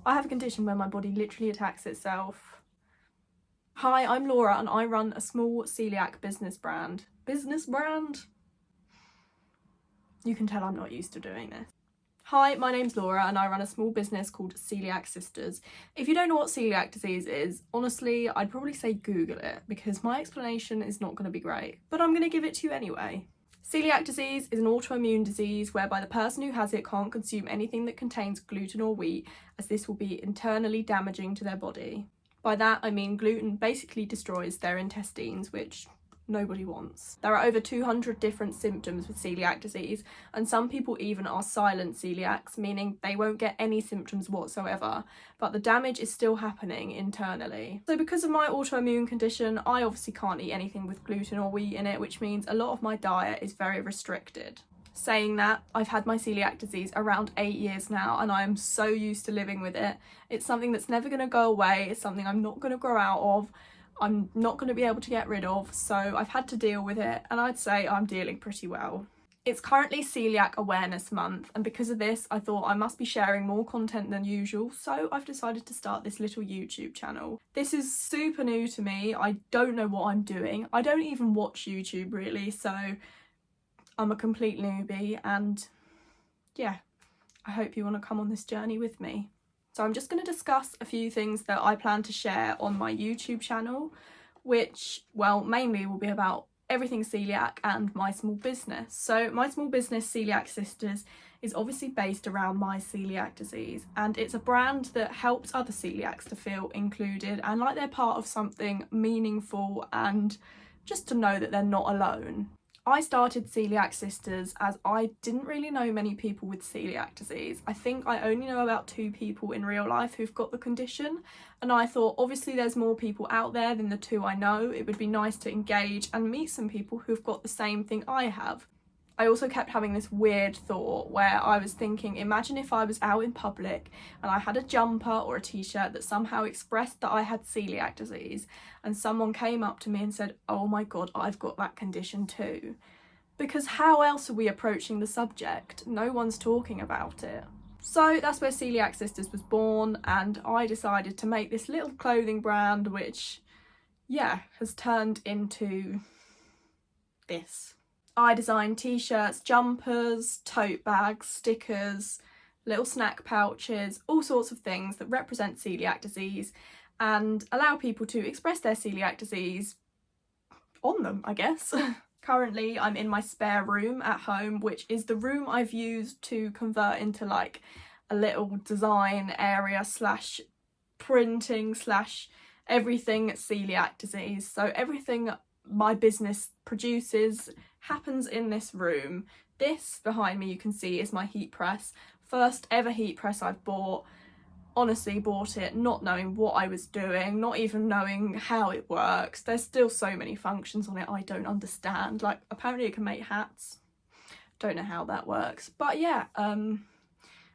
I have a condition where my body literally attacks itself. Hi, I'm Laura and I run a small celiac business brand. Business brand? You can tell I'm not used to doing this. Hi, my name's Laura and I run a small business called Coeliac Sisters. If you don't know what celiac disease is, honestly, I'd probably say Google it because my explanation is not going to be great, but I'm going to give it to you anyway. Celiac disease is an autoimmune disease whereby the person who has it can't consume anything that contains gluten or wheat, as this will be internally damaging to their body. By that I mean gluten basically destroys their intestines, which nobody wants. There are over 200 different symptoms with celiac disease, and some people even are silent celiacs, meaning they won't get any symptoms whatsoever, but the damage is still happening internally. So because of my autoimmune condition, I obviously can't eat anything with gluten or wheat in it, which means a lot of my diet is very restricted. Saying that, I've had my celiac disease around 8 years now and I am so used to living with it. It's something that's never going to go away, it's something I'm not going to grow out of, I'm not going to be able to get rid of, so I've had to deal with it and I'd say I'm dealing pretty well. It's currently Celiac Awareness Month and because of this I thought I must be sharing more content than usual, so I've decided to start this little YouTube channel. This is super new to me, I don't know what I'm doing, I don't even watch YouTube really, so I'm a complete newbie and yeah, I hope you want to come on this journey with me. So I'm just going to discuss a few things that I plan to share on my YouTube channel, which, well, mainly will be about everything celiac and my small business. So my small business, Coeliac Sisters, is obviously based around my celiac disease, and it's a brand that helps other celiacs to feel included and like they're part of something meaningful and just to know that they're not alone. I started Coeliac Sisters as I didn't really know many people with celiac disease. I think I only know about 2 people in real life who've got the condition, and I thought obviously there's more people out there than the 2 I know. It would be nice to engage and meet some people who've got the same thing I have. I also kept having this weird thought where I was thinking, imagine if I was out in public and I had a jumper or a t-shirt that somehow expressed that I had celiac disease and someone came up to me and said, oh my god, I've got that condition too. Because how else are we approaching the subject? No one's talking about it. So that's where Coeliac Sisters was born, and I decided to make this little clothing brand which, yeah, has turned into this. I designed t-shirts, jumpers, tote bags, stickers, little snack pouches, all sorts of things that represent celiac disease and allow people to express their celiac disease on them, I guess. Currently, I'm in my spare room at home, which is the room I've used to convert into like a little design area slash printing slash everything celiac disease. So everything my business produces happens in this room. This behind me you can see is my heat press. First ever heat press I've bought. Honestly bought it not knowing what I was doing, not even knowing how it works. There's still so many functions on it I don't understand. Like apparently it can make hats. Don't know how that works. But yeah,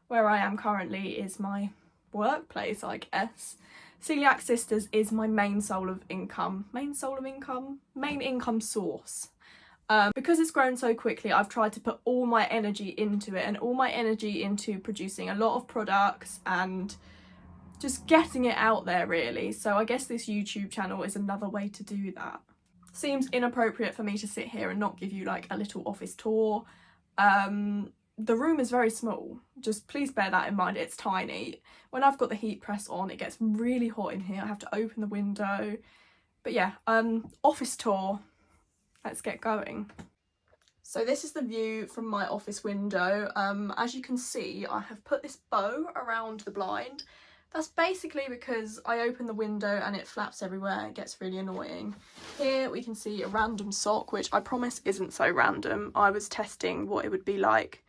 where I am currently is my workplace, I guess. Coeliac Sisters is my main income source. Because it's grown so quickly, I've tried to put all my energy into it and all my energy into producing a lot of products and just getting it out there really. So I guess this YouTube channel is another way to do that. Seems inappropriate for me to sit here and not give you like a little office tour. The room is very small, just please bear that in mind, it's tiny. When I've got the heat press on it gets really hot in here, I have to open the window. But yeah, office tour, let's get going. So this is the view from my office window. As you can see, I have put this bow around the blind. That's basically because I open the window and it flaps everywhere, it gets really annoying. Here we can see a random sock, which I promise isn't so random. I was testing what it would be like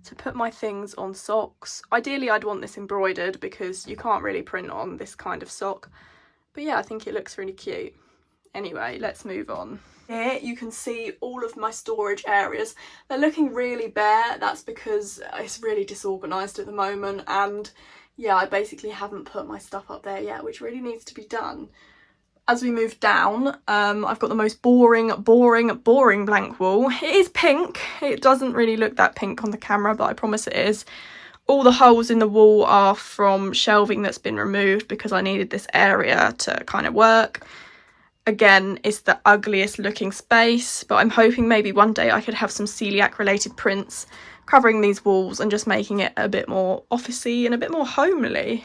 to put my things on socks. Ideally I'd want this embroidered because you can't really print on this kind of sock. But yeah, I think it looks really cute. Anyway, let's move on. Here you can see all of my storage areas. They're looking really bare. That's because it's really disorganised at the moment, and yeah, I basically haven't put my stuff up there yet, which really needs to be done. As we move down, I've got the most boring blank wall. It is pink. It doesn't really look that pink on the camera, but I promise it is. all the holes in the wall are from shelving that's been removed because I needed this area to kind of work. Again, it's the ugliest looking space, but I'm hoping maybe one day I could have some celiac related prints covering these walls and just making it a bit more officey and a bit more homely.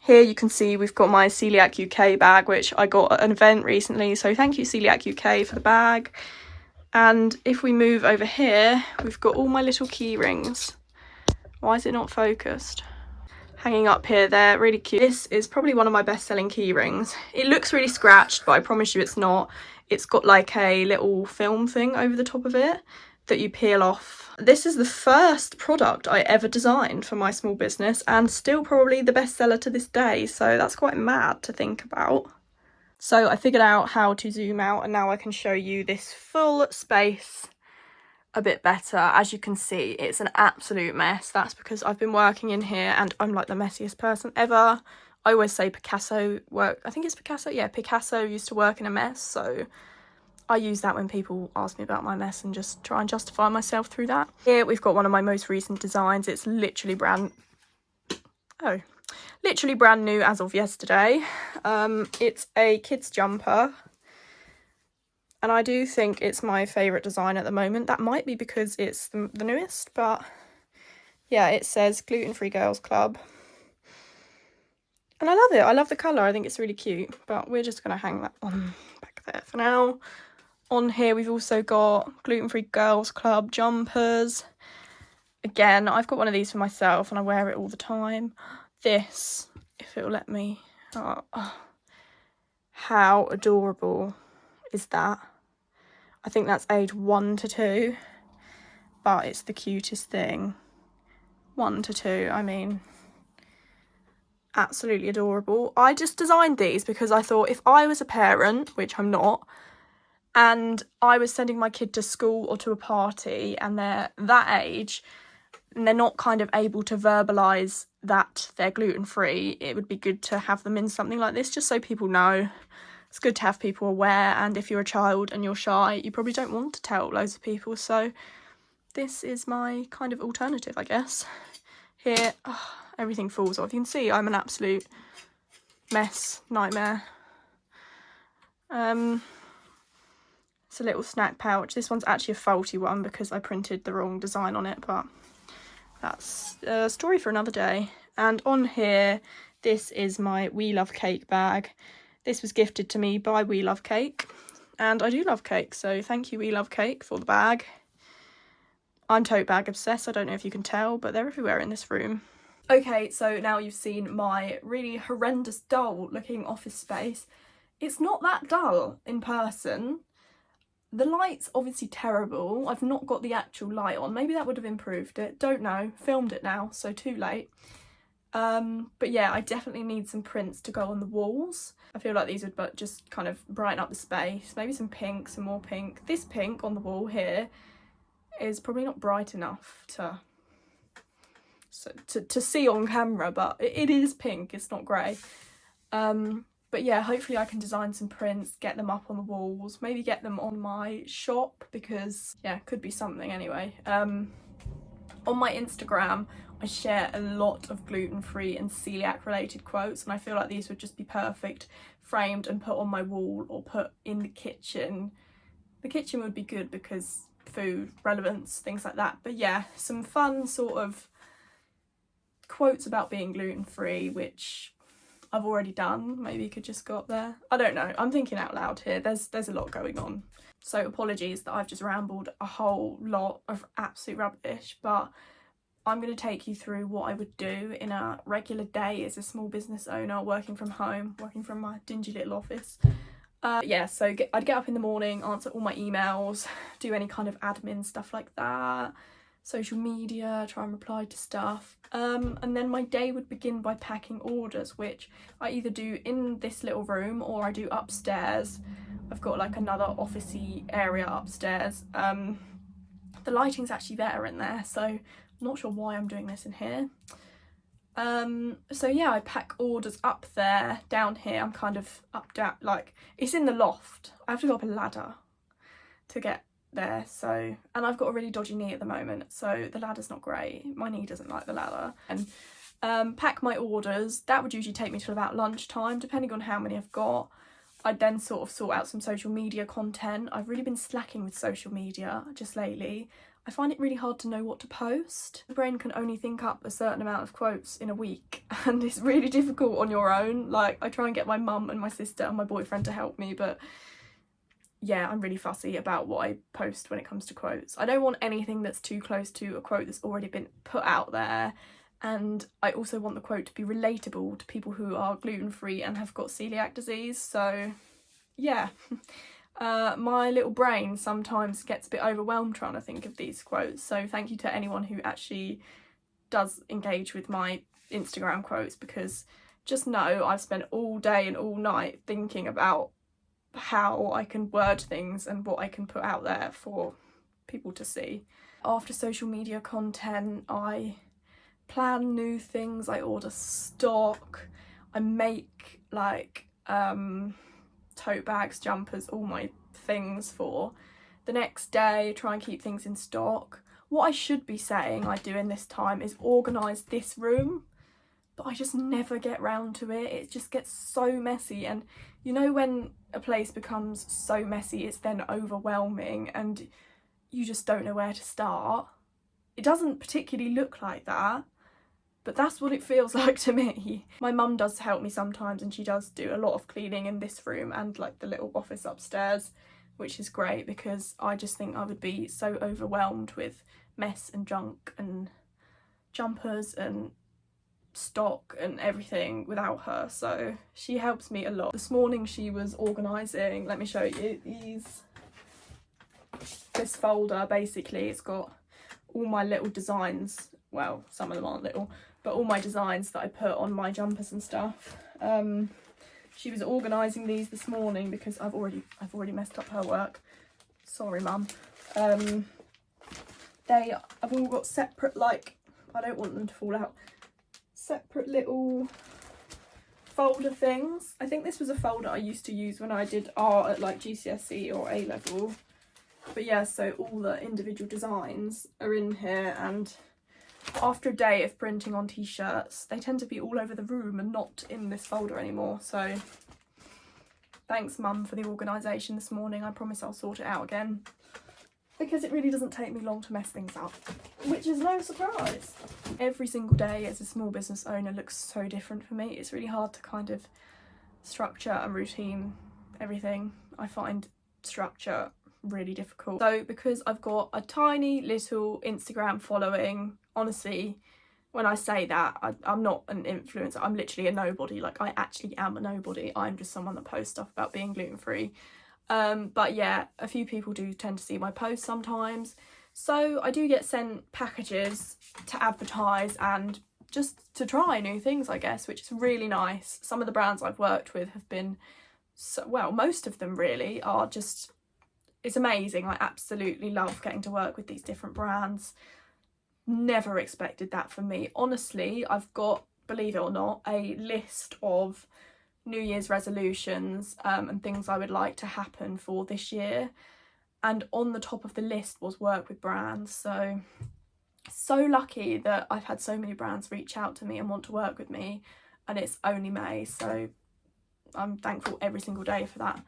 Here you can see we've got my Coeliac UK bag, which I got at an event recently, so thank you Coeliac UK for the bag. And if we move over here, we've got all my little key rings. Why is it not focused? Hanging up here, they're really cute. This is probably one of my best selling key rings. It looks really scratched, but I promise you it's not. It's got like a little film thing over the top of it that you peel off. This is the first product I ever designed for my small business and still probably the best seller to this day, so that's quite mad to think about. So I figured out how to zoom out and now I can show you this full space a bit better. As you can see, it's an absolute mess. That's because I've been working in here and I'm like the messiest person ever. I always say Picasso I think it's Picasso? Yeah, Picasso used to work in a mess, so I use that when people ask me about my mess and just try and justify myself through that. Here we've got one of my most recent designs. It's literally brand new as of yesterday. It's a kid's jumper. And I do think it's my favourite design at the moment. That might be because it's the newest, but yeah, it says Gluten-Free Girls Club. And I love it. I love the colour. I think it's really cute. But we're just going to hang that on back there for now. On here, we've also got Gluten-Free Girls Club jumpers. Again, I've got one of these for myself and I wear it all the time. This, if it'll let me. Oh, how adorable is that? I think that's age 1 to 2, but it's the cutest thing. 1 to 2, I mean, absolutely adorable. I just designed these because I thought if I was a parent, which I'm not, and I was sending my kid to school or to a party and they're that age and they're not kind of able to verbalise that they're gluten-free, it would be good to have them in something like this just so people know. It's good to have people aware, and if you're a child and you're shy, you probably don't want to tell loads of people, so this is my kind of alternative, I guess. Here, everything falls off. You can see I'm an absolute mess, nightmare. It's a little snack pouch. This one's actually a faulty one because I printed the wrong design on it, but that's a story for another day. And on here, this is my We Love Cake bag. This was gifted to me by We Love Cake, and I do love cake, so thank you We Love Cake for the bag. I'm tote bag obsessed, I don't know if you can tell, but they're everywhere in this room. Okay, so now you've seen my really horrendous dull looking office space. It's not that dull in person. The light's obviously terrible. I've not got the actual light on. Maybe that would have improved it. Don't know. Filmed it now, so too late. But yeah, I definitely need some prints to go on the walls. I feel like these would just kind of brighten up the space. Maybe some pink, some more pink. This pink on the wall here is probably not bright enough to see on camera, but it is pink, it's not grey. But yeah, hopefully I can design some prints, get them up on the walls, maybe get them on my shop because, yeah, could be something anyway. On my Instagram, I share a lot of gluten-free and celiac related quotes, and I feel like these would just be perfect framed and put on my wall or put in the kitchen. The kitchen would be good because food, relevance, things like that. But yeah, some fun sort of quotes about being gluten-free, which I've already done. Maybe you could just go up there. I don't know. I'm thinking out loud here. There's a lot going on. So apologies that I've just rambled a whole lot of absolute rubbish, but I'm going to take you through what I would do in a regular day as a small business owner, working from home, working from my dingy little office. Yeah, so I'd get up in the morning, answer all my emails, do any kind of admin stuff like that, social media, try and reply to stuff. And then my day would begin by packing orders, which I either do in this little room or I do upstairs. I've got like another officey area upstairs. The lighting's actually better in there, so I'm not sure why I'm doing this in here. So yeah, I pack orders up there. Down here I'm kind of up down, like it's in the loft. I have to go up a ladder to get there, so, and I've got a really dodgy knee at the moment, so the ladder's not great. My knee doesn't like the ladder. And pack my orders. That would usually take me till about lunchtime, depending on how many I've got. I'd then sort of sort out some social media content. I've really been slacking with social media just lately. I find it really hard to know what to post. The brain can only think up a certain amount of quotes in a week, and it's really difficult on your own. Like, I try and get my mum and my sister and my boyfriend to help me, but yeah, I'm really fussy about what I post when it comes to quotes. I don't want anything that's too close to a quote that's already been put out there, and I also want the quote to be relatable to people who are gluten-free and have got celiac disease. So yeah, my little brain sometimes gets a bit overwhelmed trying to think of these quotes, so thank you to anyone who actually does engage with my Instagram quotes, because just know I've spent all day and all night thinking about how I can word things and what I can put out there for people to see. After social media content, I plan new things, I order stock, I make like tote bags, jumpers, all my things for the next day, try and keep things in stock. What I should be saying I do in this time is organise this room, but I just never get round to it. It just gets so messy, and you know when a place becomes so messy it's then overwhelming and you just don't know where to start. It doesn't particularly look like that, but that's what it feels like to me. My mum does help me sometimes, and she does do a lot of cleaning in this room and like the little office upstairs, which is great because I just think I would be so overwhelmed with mess and junk and jumpers and stock and everything without her, so she helps me a lot. This morning she was organising, let me show you, this folder. Basically it's got all my little designs, well some of them aren't little, but all my designs that I put on my jumpers and stuff. She was organising these this morning because I've already messed up her work, sorry mum. I've all got separate, like, I don't want them to fall out, separate little folder things. I think this was a folder I used to use when I did art at like GCSE or A level, but yeah, so all the individual designs are in here, and after a day of printing on t-shirts they tend to be all over the room and not in this folder anymore. So thanks mum for the organisation this morning. I promise I'll sort it out again, because it really doesn't take me long to mess things up, which is no surprise. Every single day as a small business owner looks so different for me. It's really hard to kind of structure and routine everything. I find structure really difficult. So because I've got a tiny little Instagram following, honestly, when I say that, I'm not an influencer, I'm literally a nobody. Like, I actually am a nobody. I'm just someone that posts stuff about being gluten-free. But yeah, a few people do tend to see my posts sometimes, so I do get sent packages to advertise and just to try new things, I guess, which is really nice. Some of the brands I've worked with have been so, well, most of them really are just, it's amazing. I absolutely love getting to work with these different brands. Never expected that from me. Honestly, I've got, believe it or not, a list of New Year's resolutions and things I would like to happen for this year, and on the top of the list was work with brands. So lucky that I've had so many brands reach out to me and want to work with me, and it's only May, so I'm thankful every single day for that.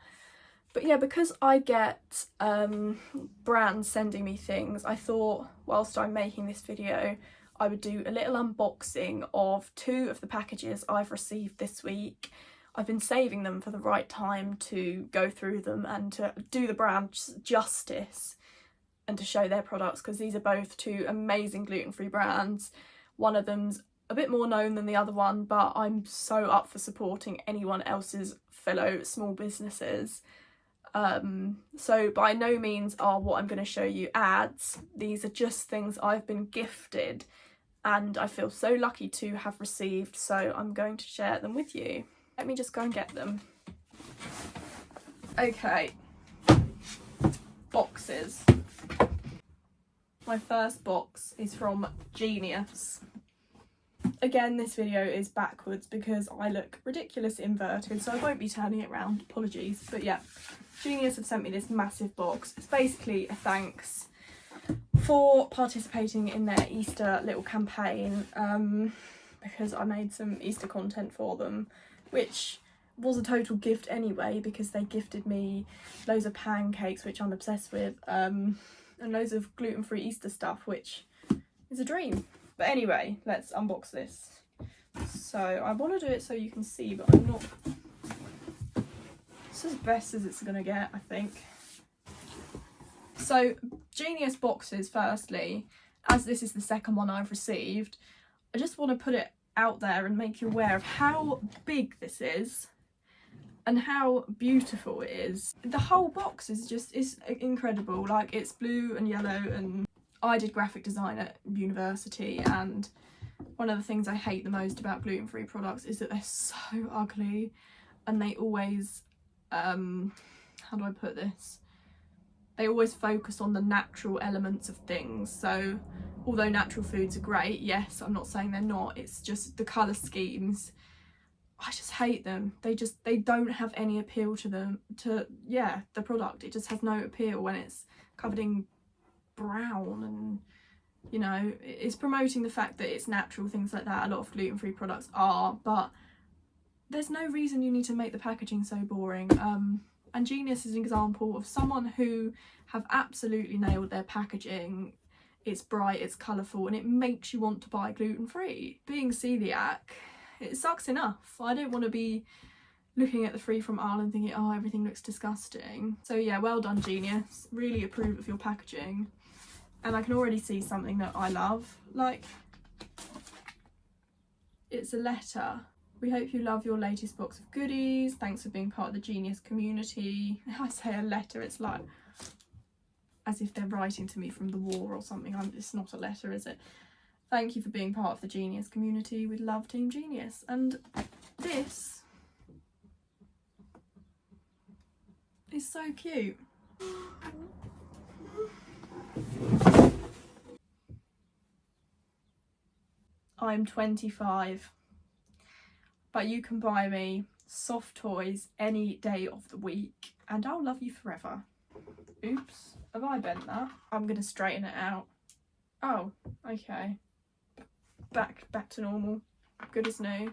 But yeah, because I get brands sending me things, I thought whilst I'm making this video I would do a little unboxing of 2 of the packages I've received this week. I've been saving them for the right time to go through them and to do the brands justice and to show their products, because these are both 2 amazing gluten-free brands. One of them's a bit more known than the other one, but I'm so up for supporting anyone else's fellow small businesses. So by no means are what I'm going to show you ads. These are just things I've been gifted and I feel so lucky to have received, so I'm going to share them with you. Let me just go and get them. Okay, boxes. My first box is from Genius. Again, this video is backwards because I look ridiculous inverted, so I won't be turning it around, apologies. But yeah, Genius have sent me this massive box. It's basically a thanks for participating in their Easter little campaign, because I made some Easter content for them, which was a total gift anyway, because they gifted me loads of pancakes, which I'm obsessed with, and loads of gluten-free Easter stuff, which is a dream. But anyway, let's unbox this. So I want to do it so you can see, but I'm not... This is as best as it's going to get, I think. So Genius boxes, firstly, as this is the second one I've received, I just want to put it out there and make you aware of how big this is and how beautiful it is. The whole box is incredible. Like, it's blue and yellow, and I did graphic design at university, and one of the things I hate the most about gluten-free products is that they're so ugly, and they always, how do I put this? They always focus on the natural elements of things. So although natural foods are great, yes, I'm not saying they're not, it's just the colour schemes, I just hate them. They don't have any appeal to them, yeah, the product. It just has no appeal when it's covered in brown, and you know, it's promoting the fact that it's natural, things like that. A lot of gluten-free products are, but there's no reason you need to make the packaging so boring. And Genius is an example of someone who have absolutely nailed their packaging. It's bright, it's colourful, and it makes you want to buy gluten-free. Being celiac, it sucks enough. I don't want to be looking at the free from aisle and thinking, oh, everything looks disgusting. So yeah, well done, Genius. Really approve of your packaging. And I can already see something that I love. Like, it's a letter. We hope you love your latest box of goodies. Thanks for being part of the Genius community. I say a letter, it's like as if they're writing to me from the war or something. It's not a letter, is it? Thank you for being part of the Genius community. We love Team Genius. And this is so cute. I'm 25. But you can buy me soft toys any day of the week and I'll love you forever. Oops, have I bent that? I'm gonna straighten it out. Oh, okay. Back to normal. Good as new.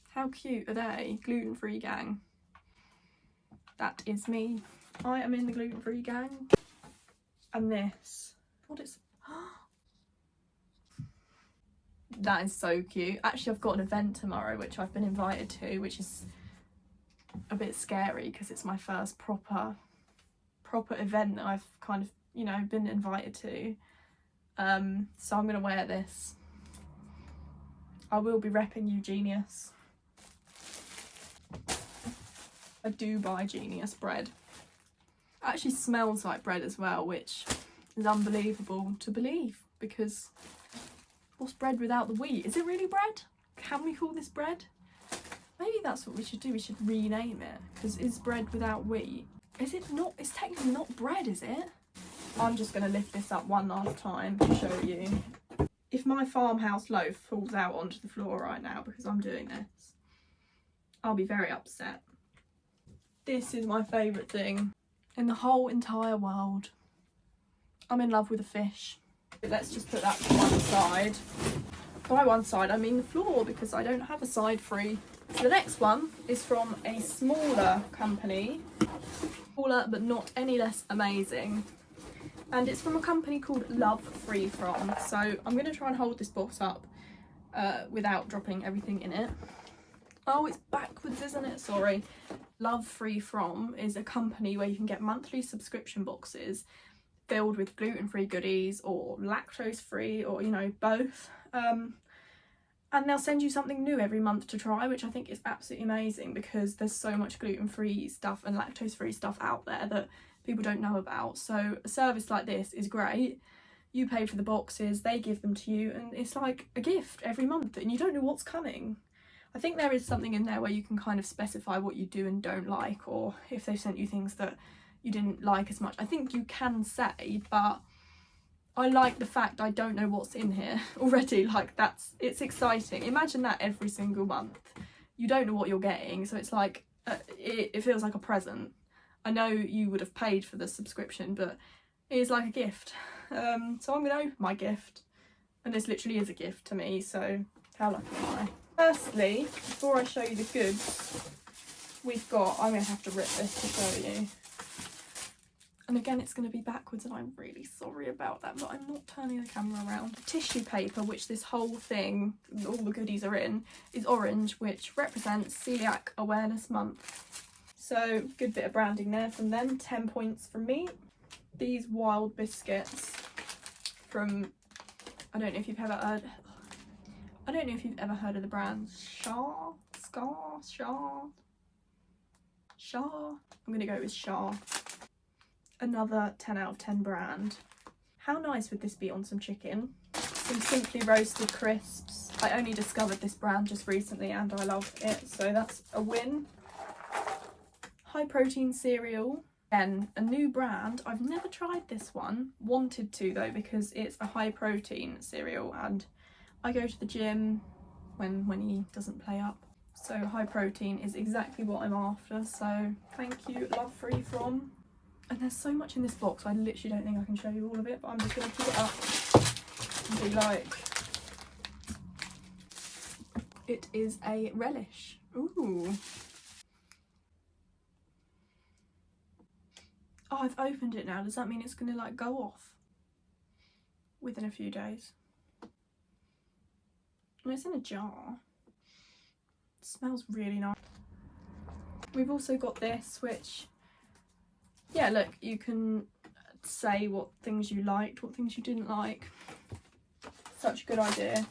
How cute are they? Gluten-free gang. That is me. I am in the gluten-free gang. And this. What is... That is so cute. Actually, I've got an event tomorrow which I've been invited to, which is a bit scary because it's my first proper event that I've kind of, you know, been invited to. So I'm gonna wear this. I will be repping you, Genius. I do buy Genius bread. It actually smells like bread as well, which is unbelievable to believe, because what's bread without the wheat? Is it really bread? Can we call this bread? Maybe that's what we should do. We should rename it, because is bread without wheat? Is it not? It's technically not bread, is it? I'm just going to lift this up one last time to show you. If my farmhouse loaf falls out onto the floor right now because I'm doing this, I'll be very upset. This is my favourite thing in the whole entire world. I'm in love with a fish. Let's just put that to one side. By one side, I mean the floor, because I don't have a side free. So the next one is from a smaller company. Smaller, but not any less amazing. And it's from a company called Love Free From. So I'm going to try and hold this box up without dropping everything in it. Oh, it's backwards, isn't it? Sorry. Love Free From is a company where you can get monthly subscription boxes filled with gluten-free goodies or lactose-free, or, you know, both. And they'll send you something new every month to try, which I think is absolutely amazing, because there's so much gluten-free stuff and lactose-free stuff out there that people don't know about. So a service like this is great. You pay for the boxes, they give them to you, and it's like a gift every month, and you don't know what's coming. I think there is something in there where you can kind of specify what you do and don't like, or if they've sent you things that you didn't like as much. I think you can say, but I like the fact I don't know what's in here already. Like, it's exciting. Imagine that every single month. You don't know what you're getting, so it's like, it feels like a present. I know you would have paid for the subscription, but it is like a gift. So I'm going to open my gift. And this literally is a gift to me, so how lucky am I? Firstly, before I show you the goods, we've got, I'm going to have to rip this to show you. And again, it's going to be backwards, and I'm really sorry about that, but I'm not turning the camera around. Tissue paper, which this whole thing, all the goodies are in, is orange, which represents Coeliac Awareness Month. So, good bit of branding there from them. 10 points from me. These wild biscuits from, I don't know if you've ever heard of the brand Shah. I'm going to go with Shah. Another 10 out of 10 brand. How nice would this be on some chicken? Some simply roasted crisps. I only discovered this brand just recently and I love it, so that's a win. High protein cereal. Again, a new brand. I've never tried this one. Wanted to though, because it's a high protein cereal and I go to the gym when he doesn't play up. So high protein is exactly what I'm after. So thank you, Love Free From. And there's so much in this box, I literally don't think I can show you all of it, but I'm just going to pick it up and be like, it is a relish. Ooh. Oh, I've opened it now. Does that mean it's going to like go off within a few days? And it's in a jar. It smells really nice. We've also got this, which, yeah, look, you can say what things you liked, what things you didn't like. Such a good idea.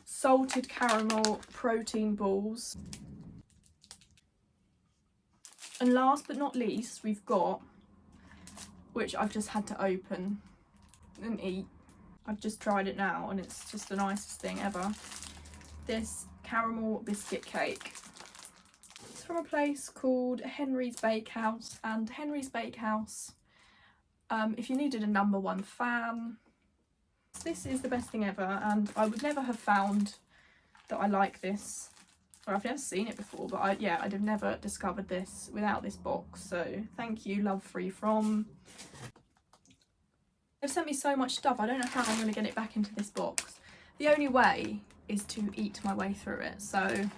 Salted caramel protein balls. And last but not least, we've got, which I've just had to open and eat. I've just tried it now and it's just the nicest thing ever. This caramel biscuit cake. It's from a place called Henry's Bakehouse, and Henry's Bakehouse, if you needed a #1 fan, this is the best thing ever, and I would never have found that I like this, or I've never seen it before, but I'd have never discovered this without this box, so thank you, Love Free From. They've sent me so much stuff, I don't know how I'm going to get it back into this box. The only way is to eat my way through it, so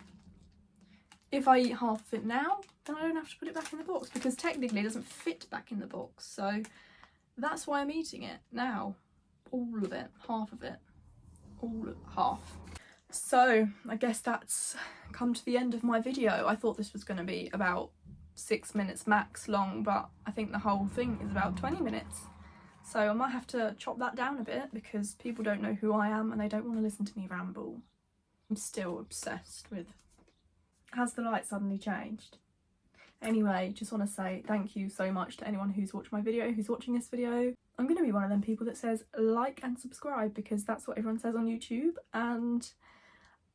if I eat half of it now, then I don't have to put it back in the box, because technically it doesn't fit back in the box, so that's why I'm eating it now. All of it, half of it, half. So I guess that's come to the end of my video. I thought this was going to be about 6 minutes max long, but I think the whole thing is about 20 minutes. So I might have to chop that down a bit because people don't know who I am and they don't want to listen to me ramble. I'm still obsessed with, has the light suddenly changed? Anyway, just want to say thank you so much to anyone who's watched my video, who's watching this video. I'm going to be one of them people that says like and subscribe because that's what everyone says on YouTube, and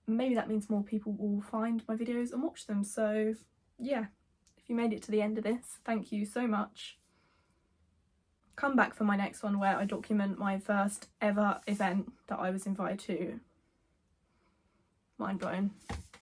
maybe that means more people will find my videos and watch them. So yeah, if you made it to the end of this, thank you so much. Come back for my next one where I document my first ever event that I was invited to. Mind blown.